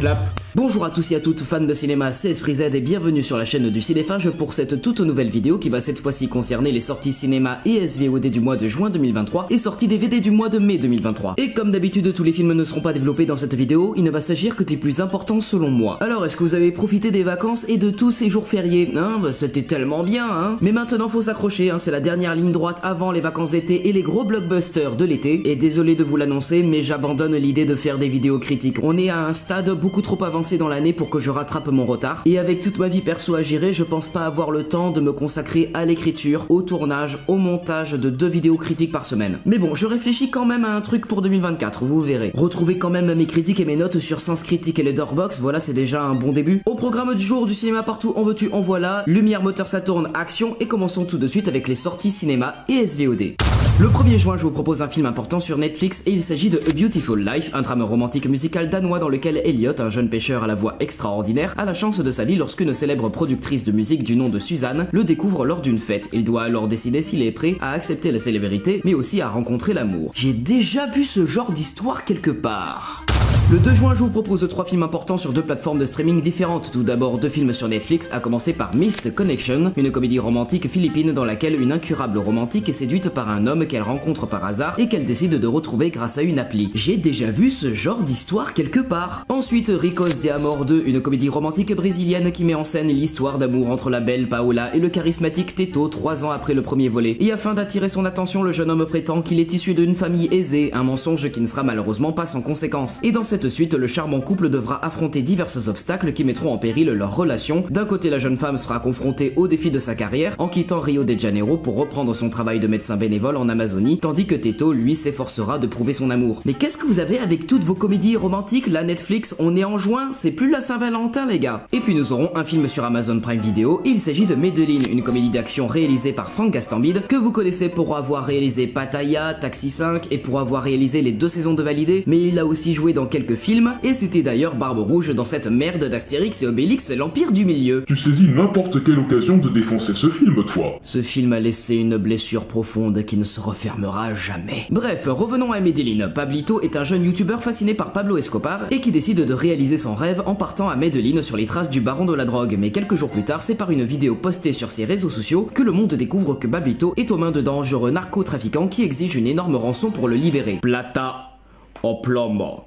clap. Bonjour à tous et à toutes fans de cinéma, c'est Esprit Z et bienvenue sur la chaîne du Cinéphage pour cette toute nouvelle vidéo qui va cette fois-ci concerner les sorties cinéma et SVOD du mois de juin 2023 et sorties DVD du mois de mai 2023. Et comme d'habitude, tous les films ne seront pas développés dans cette vidéo, il ne va s'agir que des plus importants selon moi. Alors, est-ce que vous avez profité des vacances et de tous ces jours fériés? Hein, c'était tellement bien, hein. Mais maintenant, faut s'accrocher, hein, c'est la dernière ligne droite avant les vacances d'été et les gros blockbusters de l'été. Et désolé de vous l'annoncer, mais j'abandonne l'idée de faire des vidéos critiques. On est à un stade beaucoup trop avancé dans l'année pour que je rattrape mon retard. Et avec toute ma vie perso à gérer, je pense pas avoir le temps de me consacrer à l'écriture, au tournage, au montage de 2 vidéos critiques par semaine. Mais bon, je réfléchis quand même à un truc pour 2024, vous verrez. Retrouvez quand même mes critiques et mes notes sur Sens Critique et les Doorbox, voilà, c'est déjà un bon début. Au programme du jour du cinéma partout, en veux-tu, en voilà. Lumière, moteur, ça tourne, action, et commençons tout de suite avec les sorties cinéma et SVOD. Le 1er juin, je vous propose un film important sur Netflix et il s'agit de A Beautiful Life, un drame romantique musical danois dans lequel Elliot, un jeune pêcheur à la voix extraordinaire, a la chance de sa vie lorsqu'une célèbre productrice de musique du nom de Suzanne le découvre lors d'une fête. Il doit alors décider s'il est prêt à accepter la célébrité, mais aussi à rencontrer l'amour. J'ai déjà vu ce genre d'histoire quelque part. Le 2 juin, je vous propose 3 films importants sur 2 plateformes de streaming différentes. Tout d'abord, 2 films sur Netflix, à commencer par Missed Connection, une comédie romantique philippine dans laquelle une incurable romantique est séduite par un homme qu'elle rencontre par hasard et qu'elle décide de retrouver grâce à une appli. J'ai déjà vu ce genre d'histoire quelque part. Ensuite, Ricos de Amor 2, une comédie romantique brésilienne qui met en scène l'histoire d'amour entre la belle Paola et le charismatique Teto 3 ans après le premier volet. Et afin d'attirer son attention, le jeune homme prétend qu'il est issu d'une famille aisée, un mensonge qui ne sera malheureusement pas sans conséquence. Et dans cette suite, le charmant couple devra affronter divers obstacles qui mettront en péril leur relation. D'un côté, la jeune femme sera confrontée au défi de sa carrière en quittant Rio de Janeiro pour reprendre son travail de médecin bénévole en Amazonie, tandis que Teto, lui, s'efforcera de prouver son amour. Mais qu'est-ce que vous avez avec toutes vos comédies romantiques? La Netflix, on est en juin, c'est plus la Saint-Valentin les gars. Et puis nous aurons un film sur Amazon Prime Video, il s'agit de Medellin, une comédie d'action réalisée par Frank Gastambide, que vous connaissez pour avoir réalisé Pattaya, Taxi 5 et pour avoir réalisé les 2 saisons de Validé, mais il a aussi joué dans quelques films, et c'était d'ailleurs Barbe Rouge dans cette merde d'Astérix et Obélix, l'Empire du Milieu. Tu saisis n'importe quelle occasion de défoncer ce film, toi. Ce film a laissé une blessure profonde qui ne se refermera jamais. Bref, revenons à Medellin. Pablito est un jeune youtubeur fasciné par Pablo Escobar et qui décide de réaliser son rêve en partant à Medellin sur les traces du baron de la drogue. Mais quelques jours plus tard, c'est par une vidéo postée sur ses réseaux sociaux que le monde découvre que Pablito est aux mains de dangereux narcotrafiquants qui exigent une énorme rançon pour le libérer. Plata o plomo.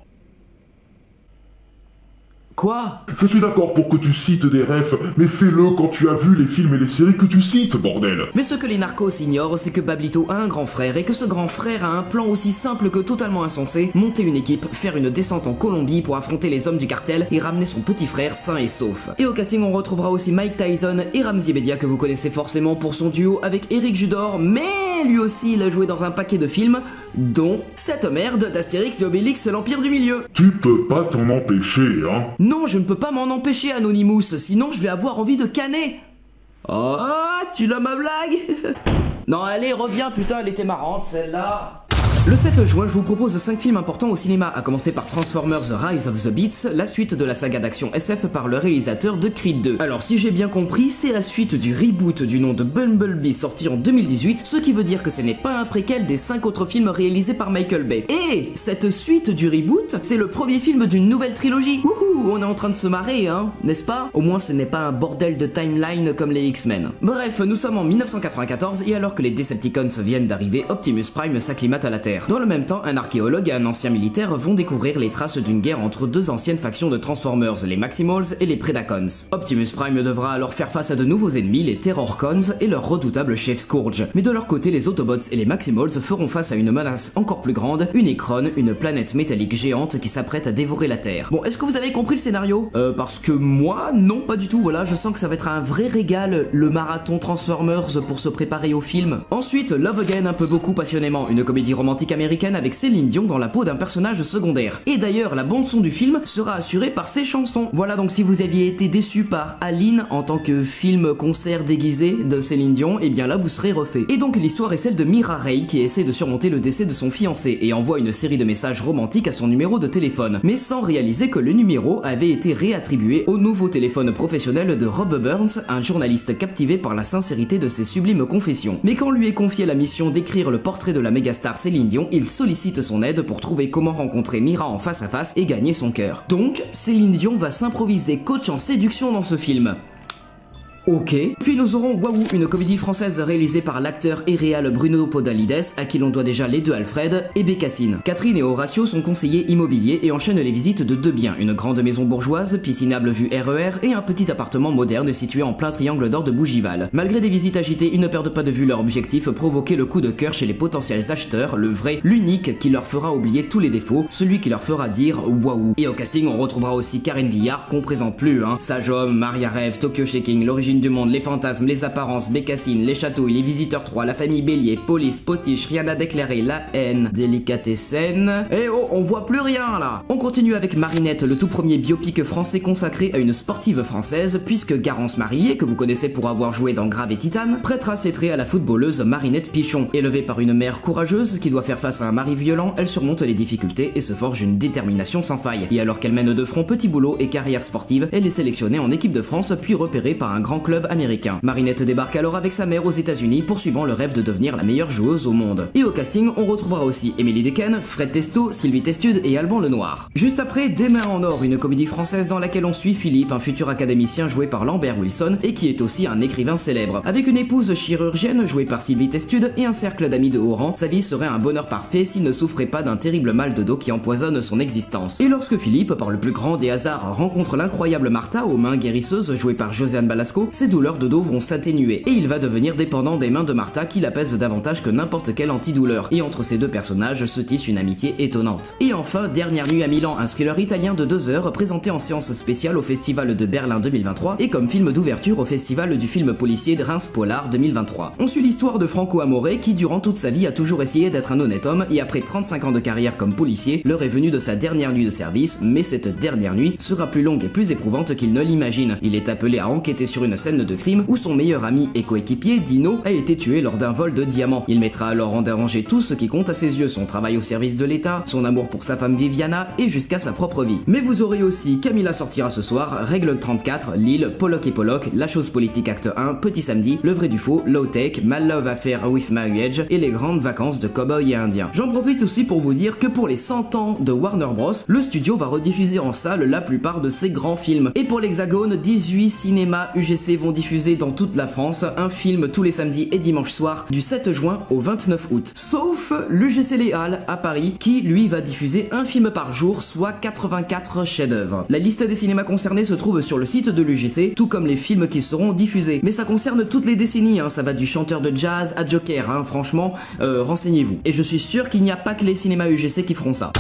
Quoi? Je suis d'accord pour que tu cites des refs, mais fais-le quand tu as vu les films et les séries que tu cites, bordel. Mais ce que les narcos ignorent, c'est que Pablito a un grand frère et que ce grand frère a un plan aussi simple que totalement insensé, monter une équipe, faire une descente en Colombie pour affronter les hommes du cartel et ramener son petit frère sain et sauf. Et au casting, on retrouvera aussi Mike Tyson et Ramzy Bedia que vous connaissez forcément pour son duo avec Éric Judor, mais lui aussi il a joué dans un paquet de films, dont cette merde d'Astérix et Obélix, l'Empire du Milieu. Tu peux pas t'en empêcher, hein. Non, je ne peux pas m'en empêcher, Anonymous, sinon je vais avoir envie de canner. Oh, tu l'as ma blague? Non, allez, reviens, putain, elle était marrante, celle-là. Le 7 juin, je vous propose 5 films importants au cinéma, à commencer par Transformers Rise of the Beasts, la suite de la saga d'action SF par le réalisateur de Creed 2. Alors si j'ai bien compris, c'est la suite du reboot du nom de Bumblebee sorti en 2018, ce qui veut dire que ce n'est pas un préquel des 5 autres films réalisés par Michael Bay. Et cette suite du reboot, c'est le premier film d'une nouvelle trilogie. Wouhou, on est en train de se marrer, hein, n'est-ce pas? Au moins ce n'est pas un bordel de timeline comme les X-Men. Bref, nous sommes en 1994 et alors que les Decepticons viennent d'arriver, Optimus Prime s'acclimate à la Terre. Dans le même temps, un archéologue et un ancien militaire vont découvrir les traces d'une guerre entre 2 anciennes factions de Transformers, les Maximals et les Predacons. Optimus Prime devra alors faire face à de nouveaux ennemis, les Terrorcons et leur redoutable chef Scourge. Mais de leur côté, les Autobots et les Maximals feront face à une menace encore plus grande, Unicron, une planète métallique géante qui s'apprête à dévorer la Terre. Bon, est-ce que vous avez compris le scénario? Parce que moi, non, pas du tout, voilà, je sens que ça va être un vrai régal, le marathon Transformers pour se préparer au film. Ensuite, Love Again un peu beaucoup passionnément, une comédie romantique américaine avec Céline Dion dans la peau d'un personnage secondaire. Et d'ailleurs, la bande-son du film sera assurée par ses chansons. Voilà, donc si vous aviez été déçu par Aline en tant que film-concert déguisé de Céline Dion, et bien là vous serez refait. Et donc l'histoire est celle de Mira Ray qui essaie de surmonter le décès de son fiancé et envoie une série de messages romantiques à son numéro de téléphone, mais sans réaliser que le numéro avait été réattribué au nouveau téléphone professionnel de Rob Burns, un journaliste captivé par la sincérité de ses sublimes confessions. Mais quand lui est confié la mission d'écrire le portrait de la mégastar Céline Dion, il sollicite son aide pour trouver comment rencontrer Mira en face à face et gagner son cœur. Donc, Céline Dion va s'improviser coach en séduction dans ce film. Ok. Puis nous aurons Waouh, une comédie française réalisée par l'acteur et réal Bruno Podalides, à qui l'on doit déjà les deux Alfred, et Bécassine. Catherine et Horatio sont conseillers immobiliers et enchaînent les visites de deux biens, une grande maison bourgeoise, piscinable vue RER, et un petit appartement moderne situé en plein triangle d'or de Bougival. Malgré des visites agitées, ils ne perdent pas de vue leur objectif, provoquer le coup de cœur chez les potentiels acheteurs, le vrai, l'unique qui leur fera oublier tous les défauts, celui qui leur fera dire waouh. Et au casting, on retrouvera aussi Karine Viard, qu'on présente plus, Sage Homme, Maria Rêve, Tokyo Shaking, l'origine du monde, les fantasmes, les apparences, Bécassine, les chatouilles, les visiteurs 3, la famille Bélier, Police, Potiche, rien à déclarer, la haine, délicatessen. Eh oh, on voit plus rien là. On continue avec Marinette, le tout premier biopic français consacré à une sportive française, puisque Garance Marillier, que vous connaissez pour avoir joué dans Grave et Titane, prêtera ses traits à la footballeuse Marinette Pichon. Élevée par une mère courageuse qui doit faire face à un mari violent, elle surmonte les difficultés et se forge une détermination sans faille. Et alors qu'elle mène de front petit boulot et carrière sportive, elle est sélectionnée en équipe de France puis repérée par un grand club américain. Marinette débarque alors avec sa mère aux États-Unis, poursuivant le rêve de devenir la meilleure joueuse au monde. Et au casting, on retrouvera aussi Émilie Dequesne, Fred Testo, Sylvie Testude et Alban Lenoir. Juste après, Des mains en or, une comédie française dans laquelle on suit Philippe, un futur académicien joué par Lambert Wilson et qui est aussi un écrivain célèbre. Avec une épouse chirurgienne jouée par Sylvie Testude et un cercle d'amis de haut rang, sa vie serait un bonheur parfait s'il ne souffrait pas d'un terrible mal de dos qui empoisonne son existence. Et lorsque Philippe, par le plus grand des hasards, rencontre l'incroyable Martha aux mains guérisseuses jouée par Josiane Balasco, ses douleurs de dos vont s'atténuer et il va devenir dépendant des mains de Martha qui l'apaise davantage que n'importe quel antidouleur. Et entre ces deux personnages se tisse une amitié étonnante. Et enfin, Dernière nuit à Milan, un thriller italien de 2 heures présenté en séance spéciale au Festival de Berlin 2023 et comme film d'ouverture au Festival du film policier de Reims Polar 2023. On suit l'histoire de Franco Amore qui durant toute sa vie a toujours essayé d'être un honnête homme et après 35 ans de carrière comme policier, l'heure est venue de sa dernière nuit de service, mais cette dernière nuit sera plus longue et plus éprouvante qu'il ne l'imagine. Il est appelé à enquêter sur une scène de crime où son meilleur ami et coéquipier, Dino, a été tué lors d'un vol de diamants. Il mettra alors en danger tout ce qui compte à ses yeux, son travail au service de l'État, son amour pour sa femme Viviana et jusqu'à sa propre vie. Mais vous aurez aussi Camilla sortira ce soir, Règle 34, Lille, Pollock et Pollock, La chose politique acte 1, Petit samedi, Le vrai du faux, Low Tech, My Love Affair with Marriage et Les grandes vacances de cow-boy et indien. J'en profite aussi pour vous dire que pour les 100 ans de Warner Bros, le studio va rediffuser en salle la plupart de ses grands films. Et pour l'Hexagone, 18 cinémas UGC vont diffuser dans toute la France un film tous les samedis et dimanches soirs du 7 juin au 29 août. Sauf l'UGC Les Halles à Paris qui lui va diffuser un film par jour, soit 84 chefs-d'œuvre. La liste des cinémas concernés se trouve sur le site de l'UGC, tout comme les films qui seront diffusés. Mais ça concerne toutes les décennies, ça va du chanteur de jazz à Joker, franchement, renseignez-vous. Et je suis sûr qu'il n'y a pas que les cinémas UGC qui feront ça.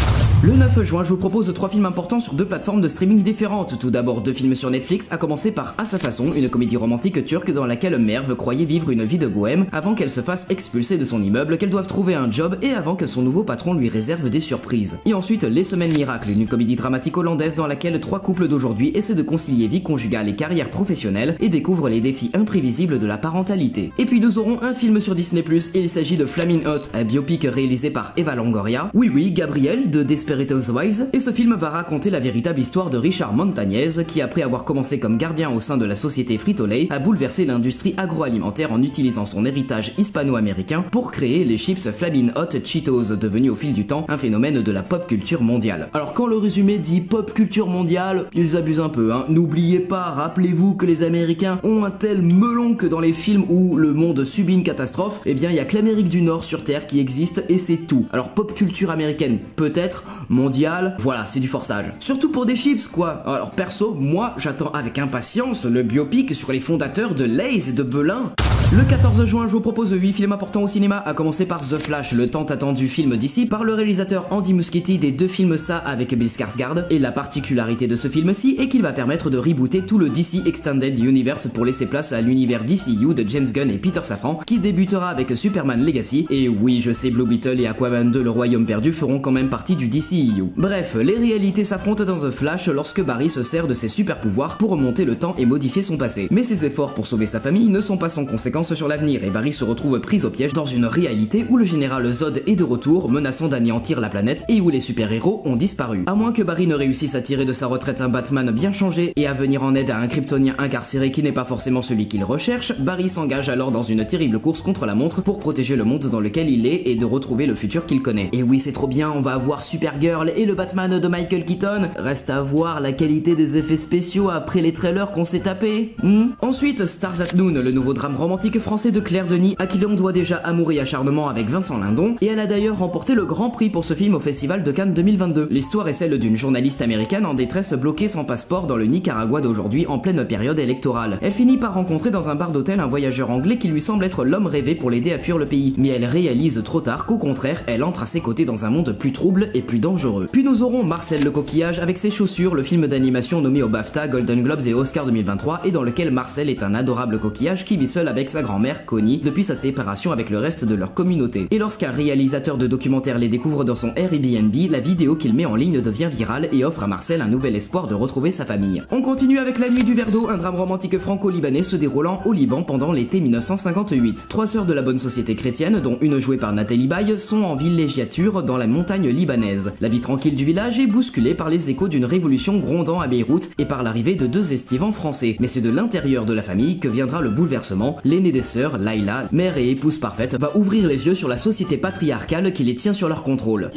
Le 9 juin, je vous propose 3 films importants sur 2 plateformes de streaming différentes. Tout d'abord 2 films sur Netflix, à commencer par À sa façon, une comédie romantique turque dans laquelle Merve croyait vivre une vie de bohème avant qu'elle se fasse expulser de son immeuble, qu'elle doive trouver un job et avant que son nouveau patron lui réserve des surprises. Et ensuite Les Semaines Miracles, une comédie dramatique hollandaise dans laquelle 3 couples d'aujourd'hui essaient de concilier vie conjugale et carrière professionnelle et découvrent les défis imprévisibles de la parentalité. Et puis nous aurons un film sur Disney+, et il s'agit de Flamin' Hot, un biopic réalisé par Eva Longoria. Oui, Gabrielle de Desperate Housewives, et ce film va raconter la véritable histoire de Richard Montañez qui, après avoir commencé comme gardien au sein de la société Frito-Lay, a bouleversé l'industrie agroalimentaire en utilisant son héritage hispano-américain pour créer les chips Flamin' Hot Cheetos, devenus au fil du temps un phénomène de la pop culture mondiale. Alors quand le résumé dit pop culture mondiale, ils abusent un peu, N'oubliez pas, rappelez-vous que les Américains ont un tel melon que dans les films où le monde subit une catastrophe, eh bien il y a que l'Amérique du Nord sur Terre qui existe et c'est tout. Alors pop culture américaine, peut-être, mondiale, voilà, c'est du forçage. Surtout pour des chips, quoi. Alors perso, moi, j'attends avec impatience le biopic sur les fondateurs de Lay's et de Belin. Le 14 juin, je vous propose 8 films importants au cinéma, à commencer par The Flash, le tant attendu film d'ici par le réalisateur Andy Muschietti des 2 films Ça avec Bill Skarsgård. Et la particularité de ce film-ci est qu'il va permettre de rebooter tout le DC Extended Universe pour laisser place à l'univers DCU de James Gunn et Peter Safran, qui débutera avec Superman Legacy. Et oui, je sais, Blue Beetle et Aquaman 2 Le Royaume Perdu feront quand même partie du DCEU. Bref, les réalités s'affrontent dans The Flash lorsque Barry se sert de ses super pouvoirs pour remonter le temps et modifier son passé. Mais ses efforts pour sauver sa famille ne sont pas sans conséquences conséquences sur l'avenir et Barry se retrouve pris au piège dans une réalité où le général Zod est de retour, menaçant d'anéantir la planète et où les super-héros ont disparu. À moins que Barry ne réussisse à tirer de sa retraite un Batman bien changé et à venir en aide à un Kryptonien incarcéré qui n'est pas forcément celui qu'il recherche, Barry s'engage alors dans une terrible course contre la montre pour protéger le monde dans lequel il est et de retrouver le futur qu'il connaît. Et oui, c'est trop bien, on va avoir Supergirl et le Batman de Michael Keaton. Reste à voir la qualité des effets spéciaux après les trailers qu'on s'est tapés. Ensuite, Stars at Noon, le nouveau drame romantique français de Claire Denis, à qui l'on doit déjà amour et acharnement avec Vincent Lindon, et elle a d'ailleurs remporté le grand prix pour ce film au Festival de Cannes 2022. L'histoire est celle d'une journaliste américaine en détresse bloquée sans passeport dans le Nicaragua d'aujourd'hui en pleine période électorale. Elle finit par rencontrer dans un bar d'hôtel un voyageur anglais qui lui semble être l'homme rêvé pour l'aider à fuir le pays, mais elle réalise trop tard qu'au contraire, elle entre à ses côtés dans un monde plus trouble et plus dangereux. Puis nous aurons Marcel le coquillage avec ses chaussures, le film d'animation nommé au BAFTA, Golden Globes et Oscar 2023 et dans lequel Marcel est un adorable coquillage qui vit seul avec sa grand-mère Connie depuis sa séparation avec le reste de leur communauté. Et lorsqu'un réalisateur de documentaire les découvre dans son Airbnb, la vidéo qu'il met en ligne devient virale et offre à Marcel un nouvel espoir de retrouver sa famille. On continue avec La Nuit du Verre d'eau, un drame romantique franco-libanais se déroulant au Liban pendant l'été 1958. Trois sœurs de la bonne société chrétienne, dont une jouée par Nathalie Baye, sont en villégiature dans la montagne libanaise. La vie tranquille du village est bousculée par les échos d'une révolution grondant à Beyrouth et par l'arrivée de deux estivants français. Mais c'est de l'intérieur de la famille que viendra le bouleversement. L'aînée des sœurs, Laila, mère et épouse parfaite, va ouvrir les yeux sur la société patriarcale qui les tient sur leur contrôle.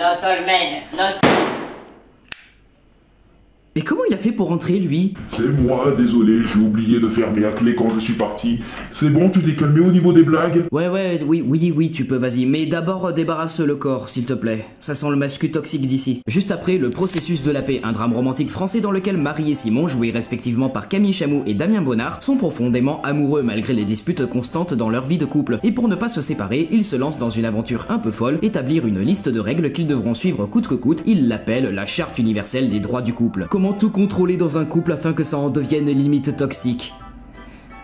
Mais comment il a fait pour rentrer, lui? C'est moi, désolé, j'ai oublié de fermer à clé quand je suis parti. C'est bon, tu t'es calmé au niveau des blagues? Oui, tu peux, vas-y. Mais d'abord, débarrasse le corps, s'il te plaît. Ça sent le mascu toxique d'ici. Juste après, Le Processus de la paix, un drame romantique français dans lequel Marie et Simon, joués respectivement par Camille Chamou et Damien Bonnard, sont profondément amoureux malgré les disputes constantes dans leur vie de couple. Et pour ne pas se séparer, ils se lancent dans une aventure un peu folle, établir une liste de règles qu'ils devront suivre coûte que coûte. Ils l'appellent la Charte universelle des droits du couple. Comment tout contrôler dans un couple afin que ça en devienne limite toxique?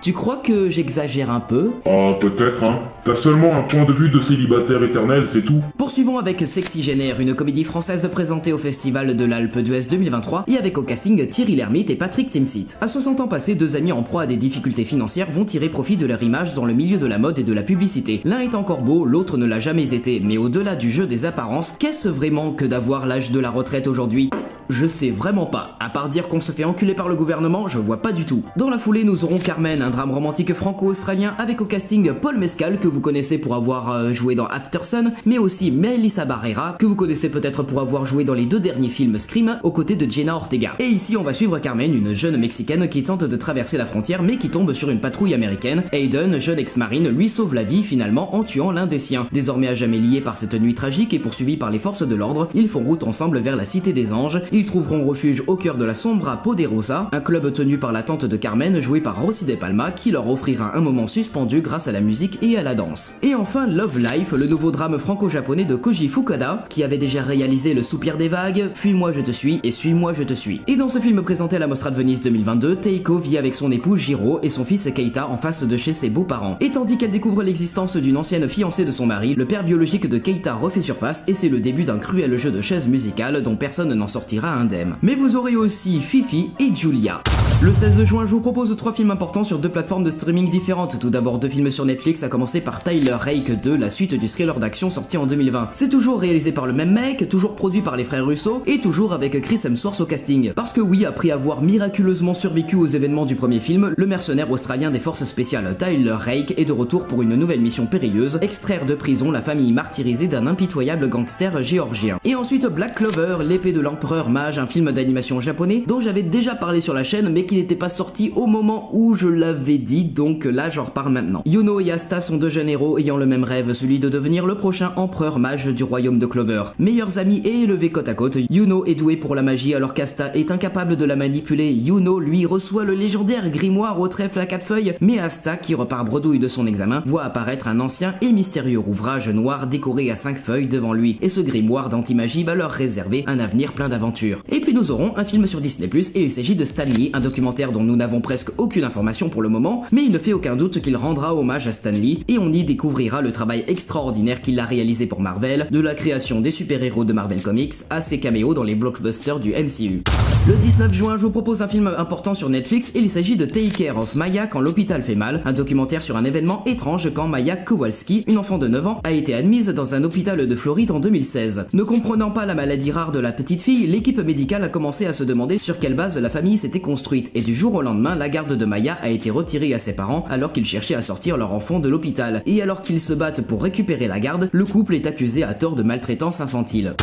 Tu crois que j'exagère un peu? Ah, peut-être, hein. T'as seulement un point de vue de célibataire éternel, c'est tout. Poursuivons avec Sexygénaire, une comédie française présentée au Festival de l'Alpe d'Huez 2023 et avec au casting Thierry Lhermitte et Patrick Timsit. À 60 ans passés, deux amis en proie à des difficultés financières vont tirer profit de leur image dans le milieu de la mode et de la publicité. L'un est encore beau, l'autre ne l'a jamais été, mais au-delà du jeu des apparences, qu'est-ce vraiment que d'avoir l'âge de la retraite aujourd'hui? Je sais vraiment pas. À part dire qu'on se fait enculer par le gouvernement, je vois pas du tout. Dans la foulée, nous aurons Carmen, un drame romantique franco-australien avec au casting Paul Mescal, que vous connaissez pour avoir joué dans Aftersun, mais aussi Melissa Barrera, que vous connaissez peut-être pour avoir joué dans les deux derniers films Scream, aux côtés de Jenna Ortega. Et ici, on va suivre Carmen, une jeune mexicaine qui tente de traverser la frontière, mais qui tombe sur une patrouille américaine. Aiden, jeune ex-marine, lui sauve la vie finalement en tuant l'un des siens. Désormais à jamais liés par cette nuit tragique et poursuivis par les forces de l'ordre, ils font route ensemble vers la Cité des Anges. Ils trouveront refuge au cœur de la Sombra Poderosa, un club tenu par la tante de Carmen, jouée par Rosy De Palma, qui leur offrira un moment suspendu grâce à la musique et à la danse. Et enfin Love Life, le nouveau drame franco-japonais de Koji Fukada, qui avait déjà réalisé Le Soupir des Vagues, Fuis-moi je te suis et Suis-moi je te suis. Et dans ce film présenté à la Mostra de Venise 2022, Teiko vit avec son époux Jiro et son fils Keita en face de chez ses beaux-parents. Et tandis qu'elle découvre l'existence d'une ancienne fiancée de son mari, le père biologique de Keita refait surface et c'est le début d'un cruel jeu de chaises musicales dont personne n'en sortira indemne. Mais vous aurez aussi Fifi et Julia. Le 16 juin, je vous propose 3 films importants sur 2 plateformes de streaming différentes. Tout d'abord 2 films sur Netflix, à commencer par Tyler Rake 2, la suite du thriller d'action sorti en 2020. C'est toujours réalisé par le même mec, toujours produit par les frères Russo, et toujours avec Chris Hemsworth au casting. Parce que oui, après avoir miraculeusement survécu aux événements du premier film, le mercenaire australien des forces spéciales Tyler Rake est de retour pour une nouvelle mission périlleuse, extraire de prison la famille martyrisée d'un impitoyable gangster géorgien. Et ensuite Black Clover, l'épée de l'empereur mage, un film d'animation japonais dont j'avais déjà parlé sur la chaîne mais qui n'était pas sorti au moment où je l'avais dit, donc là j'en reparle maintenant. Yuno et Asta sont deux jeunes héros ayant le même rêve, celui de devenir le prochain empereur mage du royaume de Clover. Meilleurs amis et élevés côte à côte, Yuno est doué pour la magie alors qu'Asta est incapable de la manipuler. Yuno lui reçoit le légendaire grimoire au trèfle à 4 feuilles, mais Asta, qui repart bredouille de son examen, voit apparaître un ancien et mystérieux ouvrage noir décoré à 5 feuilles devant lui, et ce grimoire d'anti-magie va leur réserver un avenir plein d'aventures. Et puis nous aurons un film sur Disney+, et il s'agit de Stan Lee, un documentaire dont nous n'avons presque aucune information pour le moment, mais il ne fait aucun doute qu'il rendra hommage à Stan Lee, et on y découvrira le travail extraordinaire qu'il a réalisé pour Marvel, de la création des super-héros de Marvel Comics à ses caméos dans les blockbusters du MCU. Le 19 juin, je vous propose un film important sur Netflix et il s'agit de Take Care of Maya quand l'hôpital fait mal, un documentaire sur un événement étrange quand Maya Kowalski, une enfant de 9 ans, a été admise dans un hôpital de Floride en 2016. Ne comprenant pas la maladie rare de la petite fille, l'équipe médicale a commencé à se demander sur quelle base la famille s'était construite et du jour au lendemain, la garde de Maya a été retirée à ses parents alors qu'ils cherchaient à sortir leur enfant de l'hôpital. Et alors qu'ils se battent pour récupérer la garde, le couple est accusé à tort de maltraitance infantile.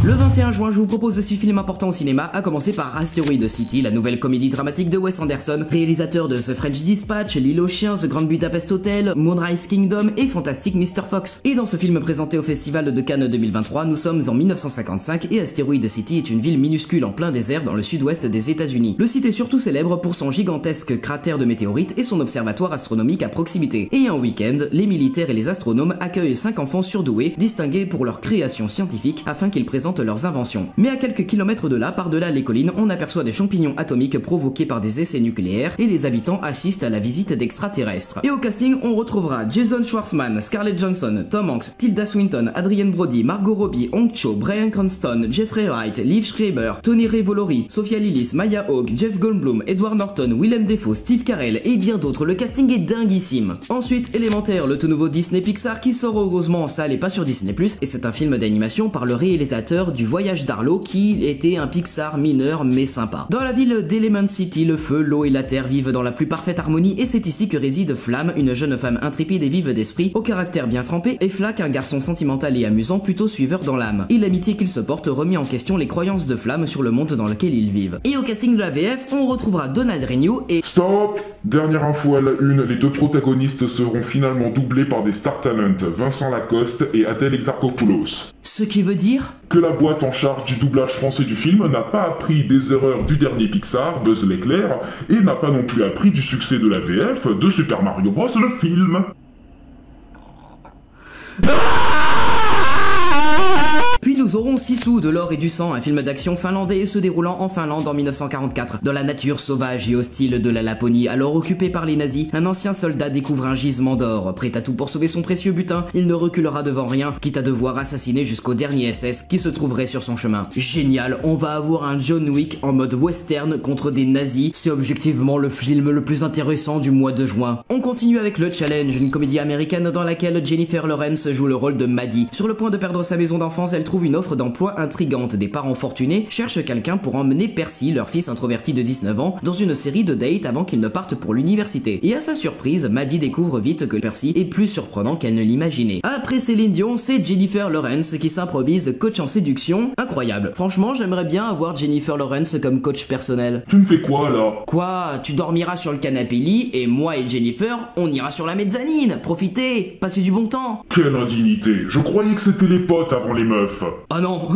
Le 21 juin, je vous propose 6 films importants au cinéma, à commencer par Asteroid City, la nouvelle comédie dramatique de Wes Anderson, réalisateur de The French Dispatch, L'Île aux chiens, The Grand Budapest Hotel, Moonrise Kingdom et Fantastic Mr. Fox. Et dans ce film présenté au Festival de Cannes 2023, nous sommes en 1955 et Asteroid City est une ville minuscule en plein désert dans le sud-ouest des États-Unis. Le site est surtout célèbre pour son gigantesque cratère de météorites et son observatoire astronomique à proximité. Et un week-end, les militaires et les astronomes accueillent 5 enfants surdoués, distingués pour leur création scientifique afin qu'ils présentent leurs inventions. Mais à quelques kilomètres de là, par-delà les collines, on aperçoit des champignons atomiques provoqués par des essais nucléaires et les habitants assistent à la visite d'extraterrestres. Et au casting, on retrouvera Jason Schwartzman, Scarlett Johansson, Tom Hanks, Tilda Swinton, Adrien Brody, Margot Robbie, Hong Cho, Bryan Cranston, Jeffrey Wright, Liv Schreiber, Tony Revolori, Sophia Lillis, Maya Hawke, Jeff Goldblum, Edward Norton, Willem Dafoe, Steve Carell et bien d'autres. Le casting est dinguissime. Ensuite, Élémentaire, le tout nouveau Disney Pixar qui sort heureusement en salle et pas sur Disney+, et c'est un film d'animation par le réalisateur du Voyage d'Arlo qui était un Pixar mineur mais sympa. Dans la ville d'Element City, le feu, l'eau et la terre vivent dans la plus parfaite harmonie et c'est ici que réside Flamme, une jeune femme intrépide et vive d'esprit, au caractère bien trempé, et Flack, un garçon sentimental et amusant, plutôt suiveur dans l'âme. Et l'amitié qu'ils se portent remet en question les croyances de Flamme sur le monde dans lequel ils vivent. Et au casting de la VF, on retrouvera Donald Renew et... Stop! Dernière info à la une, les deux protagonistes seront finalement doublés par des star talents, Vincent Lacoste et Adèle Exarchopoulos. Ce qui veut dire que la boîte en charge du doublage français du film n'a pas appris des erreurs du dernier Pixar, Buzz l'éclair, et n'a pas non plus appris du succès de la VF de Super Mario Bros. Le film. Puis nous aurons Sisu, de l'or et du sang, un film d'action finlandais se déroulant en Finlande en 1944. Dans la nature sauvage et hostile de la Laponie, alors occupée par les nazis, un ancien soldat découvre un gisement d'or. Prêt à tout pour sauver son précieux butin, il ne reculera devant rien, quitte à devoir assassiner jusqu'au dernier SS qui se trouverait sur son chemin. Génial, on va avoir un John Wick en mode western contre des nazis, c'est objectivement le film le plus intéressant du mois de juin. On continue avec Le Challenge, une comédie américaine dans laquelle Jennifer Lawrence joue le rôle de Maddie. Sur le point de perdre sa maison d'enfance, elle trouve une offre d'emploi intrigante. Des parents fortunés cherchent quelqu'un pour emmener Percy, leur fils introverti de 19 ans, dans une série de dates avant qu'ils ne partent pour l'université. Et à sa surprise, Maddie découvre vite que Percy est plus surprenant qu'elle ne l'imaginait. Après Céline Dion, c'est Jennifer Lawrence qui s'improvise coach en séduction. Incroyable. Franchement, j'aimerais bien avoir Jennifer Lawrence comme coach personnel. Tu me fais quoi là? Quoi? Tu dormiras sur le canapé lit et moi et Jennifer, on ira sur la mezzanine. Profitez, passez du bon temps. Quelle indignité. Je croyais que c'était les potes avant les meufs. Ah non,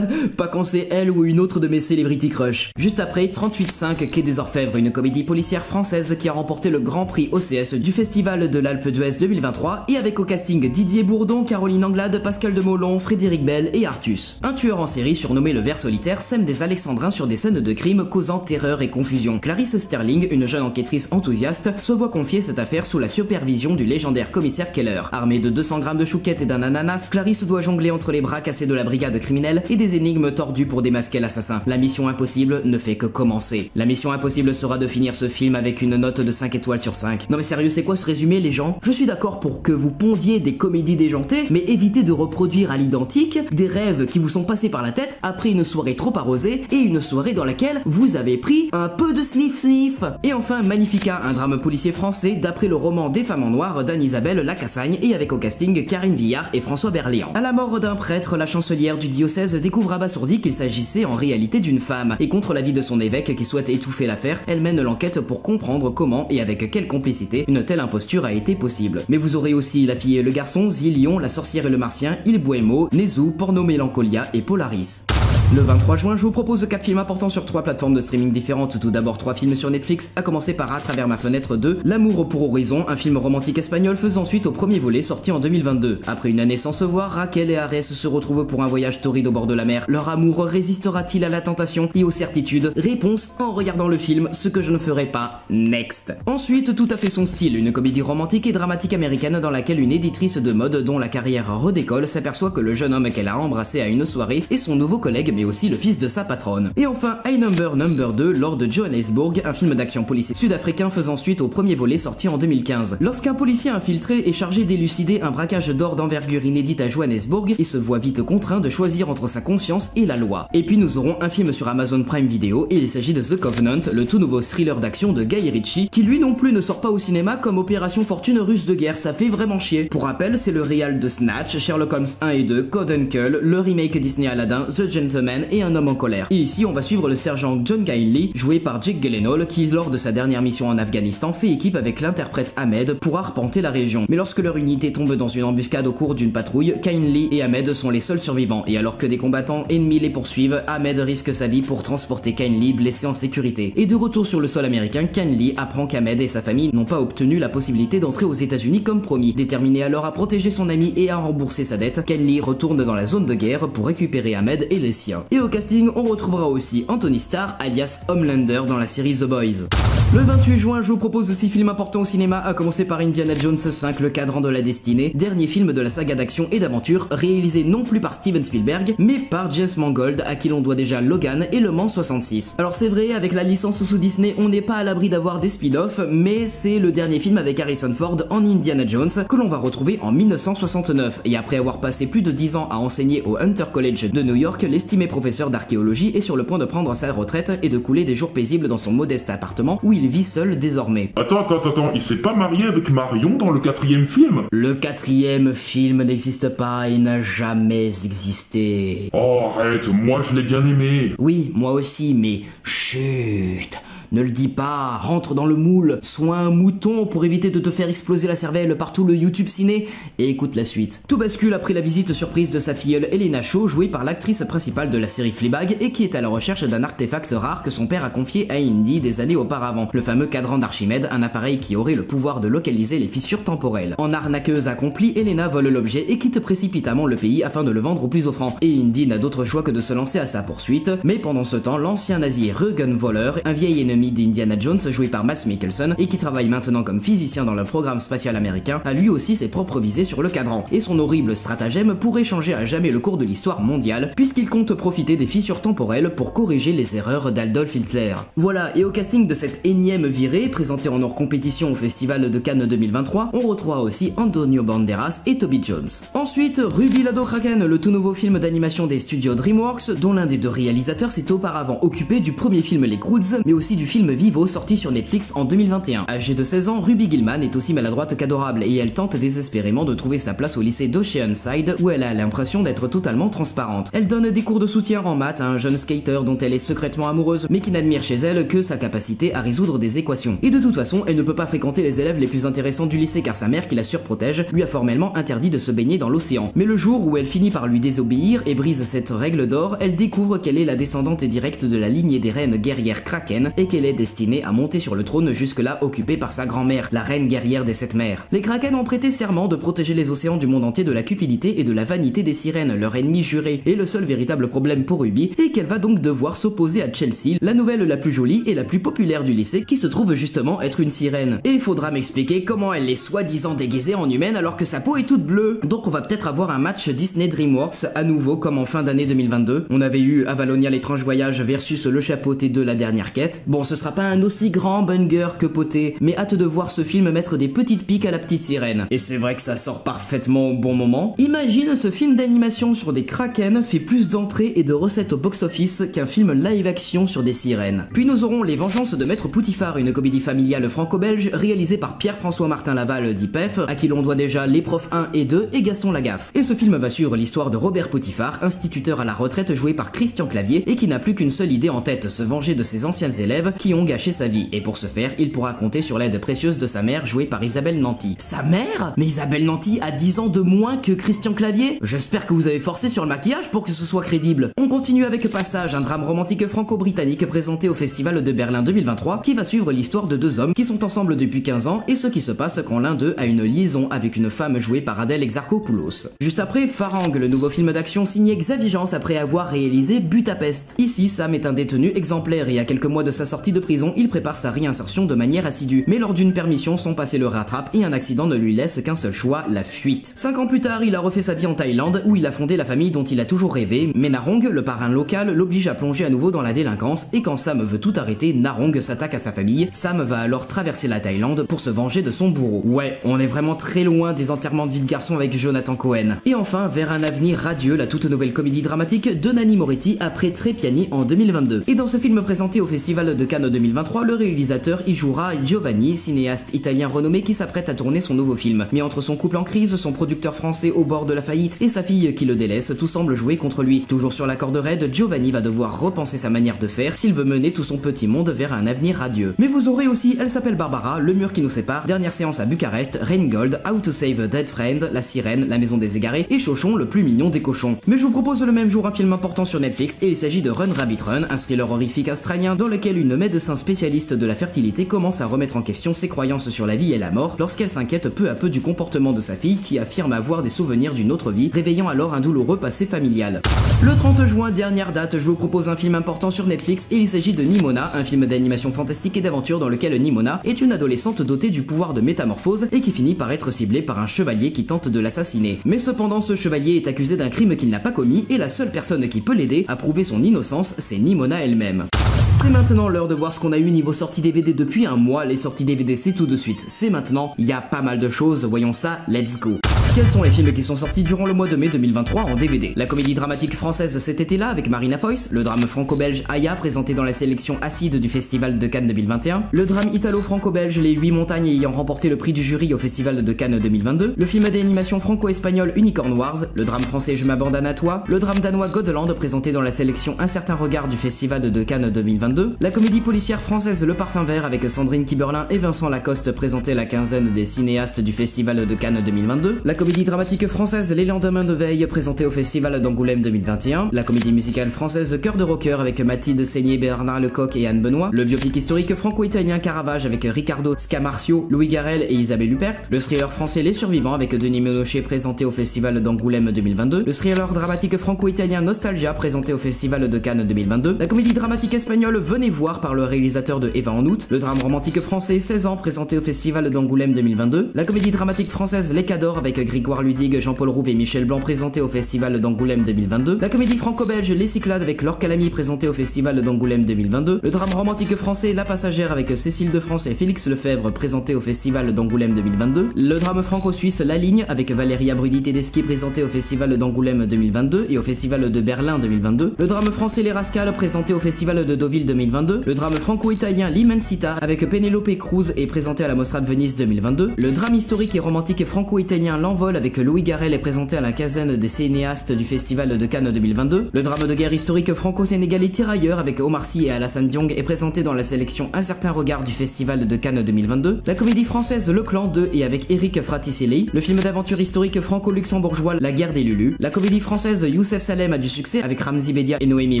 pas quand c'est elle ou une autre de mes celebrity crush. Juste après, 38.5 Quai des Orfèvres, une comédie policière française qui a remporté le Grand Prix OCS du Festival de l'Alpe d'Huez 2023 et avec au casting Didier Bourdon, Caroline Anglade, Pascal Demolon, Frédéric Bell et Artus. Un tueur en série surnommé le Ver Solitaire sème des alexandrins sur des scènes de crime causant terreur et confusion. Clarisse Sterling, une jeune enquêtrice enthousiaste, se voit confier cette affaire sous la supervision du légendaire commissaire Keller. Armée de 200 grammes de chouquettes et d'un ananas, Clarisse doit jongler entre les bras cassés de la brigade criminelle et des énigmes tordues pour démasquer l'assassin. La mission impossible ne fait que commencer. La mission impossible sera de finir ce film avec une note de 5 étoiles sur 5. Non mais sérieux, c'est quoi ce résumé les gens? Je suis d'accord pour que vous pondiez des comédies déjantées, mais évitez de reproduire à l'identique des rêves qui vous sont passés par la tête après une soirée trop arrosée et une soirée dans laquelle vous avez pris un peu de sniff. Et enfin Magnifica, un drame policier français d'après le roman Des femmes en noir d'Anne-Isabelle Lacassagne et avec au casting Karine Villard et François Berléand. À la mort d'un prêtre, la chancelière du diocèse découvre abasourdi qu'il s'agissait en réalité d'une femme, et contre l'avis de son évêque qui souhaite étouffer l'affaire, elle mène l'enquête pour comprendre comment et avec quelle complicité une telle imposture a été possible. Mais vous aurez aussi La fille et le garçon, Zillion, La sorcière et le martien, Il Buemo, Nezu, Porno Mélancolia et Polaris. Le 23 juin, je vous propose 4 films importants sur 3 plateformes de streaming différentes. Tout d'abord 3 films sur Netflix, à commencer par À travers ma fenêtre 2, L'amour pour horizon, un film romantique espagnol faisant suite au premier volet sorti en 2022. Après une année sans se voir, Raquel et Ares se retrouvent pour un voyage torride au bord de la mer. Leur amour résistera-t-il à la tentation et aux certitudes? Réponse en regardant le film, ce que je ne ferai pas. Next. Ensuite, tout à fait son style, une comédie romantique et dramatique américaine dans laquelle une éditrice de mode dont la carrière redécolle s'aperçoit que le jeune homme qu'elle a embrassé à une soirée est son nouveau collègue mais aussi le fils de sa patronne. Et enfin, High Number 2, Lord Johannesburg, un film d'action policier sud-africain faisant suite au premier volet sorti en 2015. Lorsqu'un policier infiltré est chargé d'élucider un braquage d'or d'envergure inédite à Johannesburg, il se voit vite contraint de choisir entre sa conscience et la loi. Et puis nous aurons un film sur Amazon Prime Video, et il s'agit de The Covenant, le tout nouveau thriller d'action de Guy Ritchie, qui lui non plus ne sort pas au cinéma comme Opération Fortune russe de guerre, ça fait vraiment chier. Pour rappel, c'est le réal de Snatch, Sherlock Holmes 1 et 2, Code Uncle, le remake Disney Aladdin, The Gentleman et Un homme en colère. Et ici, on va suivre le sergent John Lee, joué par Jake Gyllenhaal, qui lors de sa dernière mission en Afghanistan fait équipe avec l'interprète Ahmed pour arpenter la région. Mais lorsque leur unité tombe dans une embuscade au cours d'une patrouille, Lee et Ahmed sont les seuls survivants, et alors que des combattants ennemis les poursuivent, Ahmed risque sa vie pour transporter Lee blessé en sécurité. Et de retour sur le sol américain, Lee apprend qu'Ahmed et sa famille n'ont pas obtenu la possibilité d'entrer aux États-Unis comme promis. Déterminé alors à protéger son ami et à rembourser sa dette, Lee retourne dans la zone de guerre pour récupérer Ahmed et les siens. Et au casting, on retrouvera aussi Anthony Starr, alias Homelander dans la série The Boys. Le 28 juin, je vous propose 6 films importants au cinéma, à commencer par Indiana Jones 5, le cadran de la destinée, dernier film de la saga d'action et d'aventure, réalisé non plus par Steven Spielberg, mais par James Mangold, à qui l'on doit déjà Logan et Le Mans 66. Alors c'est vrai, avec la licence sous Disney, on n'est pas à l'abri d'avoir des spin-offs, mais c'est le dernier film avec Harrison Ford en Indiana Jones, que l'on va retrouver en 1969, et après avoir passé plus de 10 ans à enseigner au Hunter College de New York, l'estimé professeur d'archéologie est sur le point de prendre sa retraite et de couler des jours paisibles dans son modeste appartement où il vit seul désormais. Attends, il s'est pas marié avec Marion dans le 4e film? Le 4e film n'existe pas et n'a jamais existé. Oh arrête, moi je l'ai bien aimé. Oui, moi aussi, mais chut. Ne le dis pas, rentre dans le moule, sois un mouton pour éviter de te faire exploser la cervelle par tout le YouTube ciné, et écoute la suite. Tout bascule après la visite surprise de sa filleule Elena Shaw, jouée par l'actrice principale de la série Fleabag, et qui est à la recherche d'un artefact rare que son père a confié à Indy des années auparavant, le fameux cadran d'Archimède, un appareil qui aurait le pouvoir de localiser les fissures temporelles. En arnaqueuse accomplie, Elena vole l'objet et quitte précipitamment le pays afin de le vendre au plus offrant, et Indy n'a d'autre choix que de se lancer à sa poursuite, mais pendant ce temps, l'ancien nazi Reugen Voller, un vieil ennemi d'Indiana Jones joué par Mads Mikkelsen et qui travaille maintenant comme physicien dans le programme spatial américain, a lui aussi ses propres visées sur le cadran, et son horrible stratagème pourrait changer à jamais le cours de l'histoire mondiale puisqu'il compte profiter des fissures temporelles pour corriger les erreurs d'Adolf Hitler. Voilà, et au casting de cette énième virée, présentée en hors compétition au Festival de Cannes 2023, on retrouvera aussi Antonio Banderas et Toby Jones. Ensuite, Ruby Lado Kraken, le tout nouveau film d'animation des studios DreamWorks, dont l'un des deux réalisateurs s'est auparavant occupé du premier film Les Croods, mais aussi du film Vivo sorti sur Netflix en 2021. Âgée de 16 ans, Ruby Gillman est aussi maladroite qu'adorable et elle tente désespérément de trouver sa place au lycée d'Oceanside où elle a l'impression d'être totalement transparente. Elle donne des cours de soutien en maths à un jeune skater dont elle est secrètement amoureuse mais qui n'admire chez elle que sa capacité à résoudre des équations. Et de toute façon, elle ne peut pas fréquenter les élèves les plus intéressants du lycée car sa mère qui la surprotège lui a formellement interdit de se baigner dans l'océan. Mais le jour où elle finit par lui désobéir et brise cette règle d'or, elle découvre qu'elle est la descendante directe de la lignée des reines guerrières Kraken et qu'elle est destinée à monter sur le trône jusque-là occupé par sa grand-mère, la reine guerrière des 7 mers. Les Kraken ont prêté serment de protéger les océans du monde entier de la cupidité et de la vanité des sirènes, leur ennemi juré, et le seul véritable problème pour Ruby est qu'elle va donc devoir s'opposer à Chelsea, la nouvelle la plus jolie et la plus populaire du lycée, qui se trouve justement être une sirène. Et il faudra m'expliquer comment elle est soi-disant déguisée en humaine alors que sa peau est toute bleue. Donc on va peut-être avoir un match Disney DreamWorks à nouveau comme en fin d'année 2022. On avait eu Avalonia l'étrange voyage versus le chapeauté de la dernière quête. Bon, ce sera pas un aussi grand banger que poté, mais hâte de voir ce film mettre des petites piques à la petite sirène. Et c'est vrai que ça sort parfaitement au bon moment. Imagine ce film d'animation sur des kraken fait plus d'entrées et de recettes au box-office qu'un film live-action sur des sirènes. Puis nous aurons Les Vengeances de Maître Poutifard, une comédie familiale franco-belge réalisée par Pierre-François Martin Laval d'IPEF, à qui l'on doit déjà Les Profs 1 et 2 et Gaston Lagaffe. Et ce film va suivre l'histoire de Robert Poutifard, instituteur à la retraite joué par Christian Clavier et qui n'a plus qu'une seule idée en tête, se venger de ses anciens élèves qui ont gâché sa vie. Et pour ce faire, il pourra compter sur l'aide précieuse de sa mère jouée par Isabelle Nanty. Sa mère? Mais Isabelle Nanty a 10 ans de moins que Christian Clavier? J'espère que vous avez forcé sur le maquillage pour que ce soit crédible. On continue avec Passage, un drame romantique franco-britannique présenté au Festival de Berlin 2023 qui va suivre l'histoire de deux hommes qui sont ensemble depuis 15 ans et ce qui se passe quand l'un d'eux a une liaison avec une femme jouée par Adèle Exarchopoulos. Juste après, Farang, le nouveau film d'action signé Xavier Jeance après avoir réalisé Budapest. Ici, Sam est un détenu exemplaire et à quelques mois de sa sortie sortie de prison, il prépare sa réinsertion de manière assidue. Mais lors d'une permission, son passé le rattrape et un accident ne lui laisse qu'un seul choix, la fuite. 5 ans plus tard, il a refait sa vie en Thaïlande où il a fondé la famille dont il a toujours rêvé, mais Narong, le parrain local, l'oblige à plonger à nouveau dans la délinquance et quand Sam veut tout arrêter, Narong s'attaque à sa famille. Sam va alors traverser la Thaïlande pour se venger de son bourreau. Ouais, on est vraiment très loin des enterrements de vie de garçon avec Jonathan Cohen. Et enfin, vers un avenir radieux, la toute nouvelle comédie dramatique de Nanni Moretti après Trepiani en 2022. Et dans ce film présenté au Festival de Cannes 2023, le réalisateur y jouera Giovanni, cinéaste italien renommé qui s'apprête à tourner son nouveau film. Mais entre son couple en crise, son producteur français au bord de la faillite et sa fille qui le délaisse, tout semble jouer contre lui. Toujours sur la corde raide, Giovanni va devoir repenser sa manière de faire s'il veut mener tout son petit monde vers un avenir radieux. Mais vous aurez aussi Elle s'appelle Barbara, Le mur qui nous sépare, Dernière séance à Bucarest, Rheingold, How to Save a Dead Friend, La Sirène, La Maison des Égarés et Chochon, le plus mignon des cochons. Mais je vous propose le même jour un film important sur Netflix et il s'agit de Run Rabbit Run, un thriller horrifique australien dans lequel une médecin spécialiste de la fertilité commence à remettre en question ses croyances sur la vie et la mort lorsqu'elle s'inquiète peu à peu du comportement de sa fille qui affirme avoir des souvenirs d'une autre vie, réveillant alors un douloureux passé familial. Le 30 juin, dernière date, je vous propose un film important sur Netflix et il s'agit de Nimona, un film d'animation fantastique et d'aventure dans lequel Nimona est une adolescente dotée du pouvoir de métamorphose et qui finit par être ciblée par un chevalier qui tente de l'assassiner. Mais cependant, ce chevalier est accusé d'un crime qu'il n'a pas commis et la seule personne qui peut l'aider à prouver son innocence, c'est Nimona elle-même. C'est maintenant l'heure de voir ce qu'on a eu niveau sortie DVD depuis un mois. Les sorties DVD c'est tout de suite, c'est maintenant, il y a pas mal de choses, voyons ça, let's go. Quels sont les films qui sont sortis durant le mois de mai 2023 en DVD? La comédie dramatique française cet été-là avec Marina Foïs, le drame franco-belge Aya présenté dans la sélection acide du Festival de Cannes 2021, le drame italo-franco-belge Les 8 montagnes ayant remporté le prix du jury au Festival de Cannes 2022, le film d'animation franco-espagnol Unicorn Wars, le drame français Je m'abandonne à toi, le drame danois Godland présenté dans la sélection Un certain regard du Festival de Cannes 2022, la comédie policière française Le Parfum Vert avec Sandrine Kiberlin et Vincent Lacoste présenté la quinzaine des cinéastes du Festival de Cannes 2022, la comédie dramatique française Les lendemains de veille présentée au Festival d'Angoulême 2021, la comédie musicale française Cœur de rocker avec Mathilde Seigné, Bernard Lecoq et Anne Benoît, le biopic historique franco-italien Caravage avec Riccardo Scamarcio, Louis Garrel et Isabelle Huppert, le thriller français Les Survivants avec Denis Ménochet présenté au Festival d'Angoulême 2022, le thriller dramatique franco-italien Nostalgia présenté au Festival de Cannes 2022, la comédie dramatique espagnole Venez voir par le réalisateur de Eva en août, le drame romantique français 16 ans présenté au Festival d'Angoulême 2022, la comédie dramatique française Les Cadors avec Grégoire Ludig, Jean-Paul Rouve et Michel Blanc présenté au Festival d'Angoulême 2022, la comédie franco-belge Les Cyclades avec Laure Calamy présenté au Festival d'Angoulême 2022, le drame romantique français La Passagère avec Cécile de France et Félix Lefebvre présenté au Festival d'Angoulême 2022, le drame franco-suisse La Ligne avec Valérie Abrudi-Tedeschi présenté au Festival d'Angoulême 2022 et au Festival de Berlin 2022, le drame français Les Rascals présenté au Festival de Deauville 2022, le drame franco-italien L'Immensità avec Penelope Cruz et présenté à la Mostra de Venise 2022, le drame historique et romantique franco-italien L'Envol avec Louis Garrel est présenté à la quinzaine des cinéastes du Festival de Cannes 2022, le drame de guerre historique franco-sénégalais Tirailleurs avec Omar Sy et Alassane Diong est présenté dans la sélection Un certain regard du Festival de Cannes 2022, la comédie française Le Clan 2 et avec Eric Fraticelli, le film d'aventure historique franco-luxembourgeois La guerre des Lulus, la comédie française Youssef Salem a du succès avec Ramzi Bedia et Noémie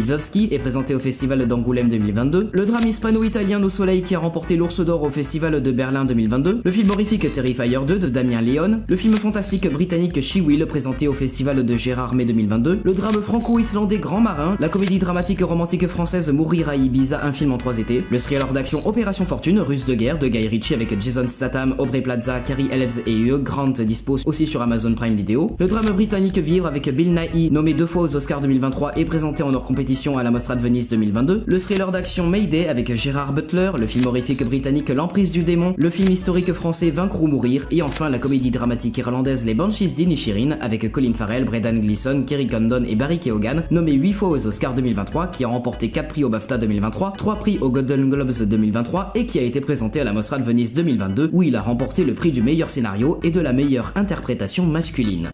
Lvovsky est présenté au Festival d'Angoulême 2022, le drame hispano-italien Nos Soleils qui a remporté l'Ours d'Or au Festival de Berlin 2022, le film horrifique Terrifier 2 de Damien Léon, le film fantastique britannique She Will présenté au Festival de Gérardmer 2022, le drame franco-islandais Grand Marin, la comédie dramatique romantique française Mourir à Ibiza, un film en 3 étés, le thriller d'action Opération Fortune, russe de guerre de Guy Ritchie avec Jason Statham, Aubrey Plaza, Cary Elwes et Hugh Grant dispose aussi sur Amazon Prime Video, le drame britannique Vivre avec Bill Nighy, nommé 2 fois aux Oscars 2023 et présenté en hors compétition à la Mostra de Venise 2022, le thriller d'action Mayday avec Gérard Butler, le film horrifique britannique L'Emprise du démon, le film historique français Vaincre ou mourir et enfin la comédie dramatique irlandaise Les Banshees d'Inisherin avec Colin Farrell, Brendan Gleeson, Kerry Condon et Barry Keoghan, nommé 8 fois aux Oscars 2023, qui a remporté 4 prix au BAFTA 2023, 3 prix aux Golden Globes 2023 et qui a été présenté à la Mostra de Venise 2022 où il a remporté le prix du meilleur scénario et de la meilleure interprétation masculine.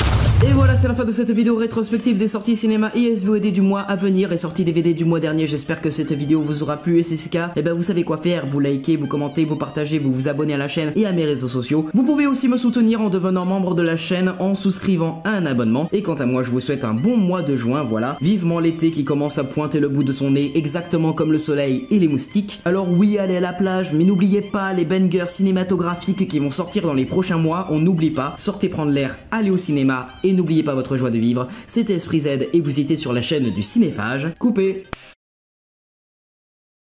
Et voilà, c'est la fin de cette vidéo rétrospective des sorties cinéma et SVOD du mois à venir et sorties DVD du mois dernier. J'espère que cette vidéo vous aura plu et si c'est le cas, et ben vous savez quoi faire, vous likez, vous commentez, vous partagez, vous vous abonnez à la chaîne et à mes réseaux sociaux. Vous pouvez aussi me soutenir en devenant membre de la chaîne en souscrivant à un abonnement. Et quant à moi, je vous souhaite un bon mois de juin, voilà. Vivement l'été qui commence à pointer le bout de son nez, exactement comme le soleil et les moustiques. Alors oui, allez à la plage, mais n'oubliez pas les bangers cinématographiques qui vont sortir dans les prochains mois. On n'oublie pas, sortez prendre l'air, allez au cinéma et n'oubliez pas votre joie de vivre. C'était Esprit Z et vous étiez sur la chaîne du Cinéphage. Coupé.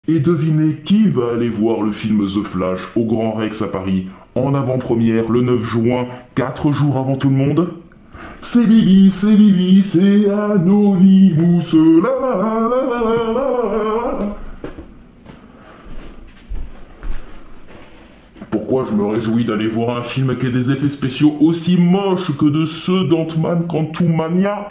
Et devinez qui va aller voir le film The Flash au Grand Rex à Paris, en avant-première le 9 juin, 4 jours avant tout le monde? C'est Bibi, c'est Anonymous, la la la la la la. Pourquoi je me réjouis d'aller voir un film qui a des effets spéciaux aussi moches que de ceux d'Ant-Man Quantumania?